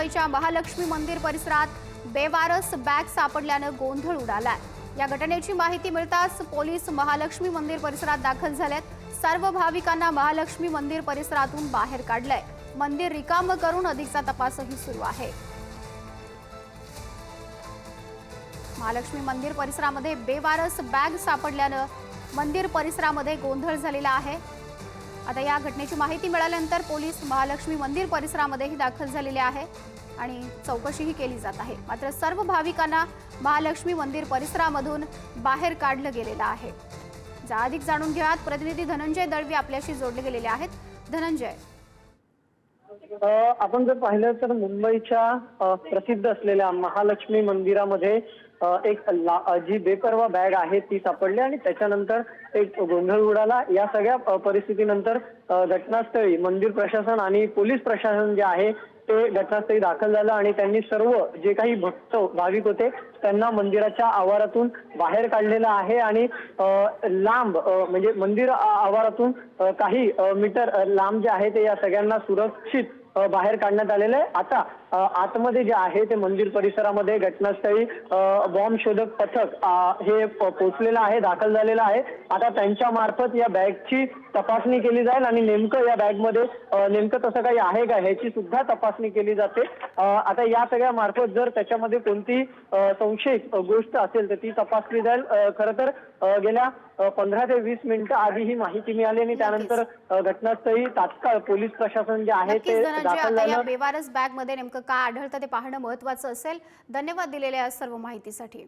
मुंबईच्या महालक्ष्मी मंदिर परिसरात बेवारस बॅग सापडल्यानं गोंधळ उडालाय। या घटनेची माहिती मिळताच पोलीस महालक्ष्मी मंदिर परिसरात दाखल झालेत। सर्व भाविकांना महालक्ष्मी मंदिर परिसरातून बाहेर काढलंय। मंदिर रिकामं करून अधिकचा तपासही सुरू आहे। महालक्ष्मी मंदिर परिसरामध्ये बेवारस बॅग सापडल्यानं मंदिर परिसरामध्ये गोंधळ झालेला आहे। आता या घटनेची माहिती मिळाल्यानंतर पोलीस महालक्ष्मी मंदिर परिसरामध्येही दाखल झालेले आहे आणि चौकशीही केली जात आहे। मात्र सर्व भाविकांना महालक्ष्मी मंदिर परिसरामधून बाहेर काढलं गेलेलं आहे। अधिक जाणून घेऊयात, प्रतिनिधी धनंजय दळवी आपल्याशी जोडले गेलेले आहेत। धनंजय, आपण जर पाहिलं तर मुंबईच्या प्रसिद्ध असलेल्या महालक्ष्मी मंदिरामध्ये एक जी बेपर्वा बॅग आहे ती सापडली आणि त्याच्यानंतर एक गोंधळ उडाला। या सगळ्या परिस्थितीनंतर घटनास्थळी मंदिर प्रशासन आणि पोलीस प्रशासन जे आहे ते घटनास्थळी दाखल झालं आणि त्यांनी सर्व जे काही भक्त भाविक होते त्यांना मंदिराच्या आवारातून बाहेर काढलेलं आहे आणि लांब म्हणजे मंदिर आवारातून काही मीटर लांब जे आहे ते या सगळ्यांना सुरक्षित बाहेर काढण्यात आलेलं आहे। आता आतमध्ये जे आहे ते मंदिर परिसरामध्ये घटनास्थळी बॉम्ब शोधक पथक हे पोहोचलेलं आहे, दाखल झालेलं आहे। आता त्यांच्या मार्फत या बॅगची तपासणी केली जाईल आणि नेमकं या बॅगमध्ये नेमकं तसं काही आहे का ह्याची सुद्धा तपासणी केली जाते। आता या सगळ्या मार्फत जर त्याच्यामध्ये कोणती संशयित गोष्ट असेल तर ती तपासली जाईल। खरं तर गेल्या 15 ते 20 मिनिटं आधी ही माहिती मिळाली आणि त्यानंतर घटनास्थळी तात्काळ पोलीस प्रशासन जे आहे ते दाखल झालं। या बेवारस बॅग मध्ये नेमकं काय आढळतं ते पाहणं महत्त्वाचं असेल। धन्यवाद दिलेल्या सर्व माहितीसाठी।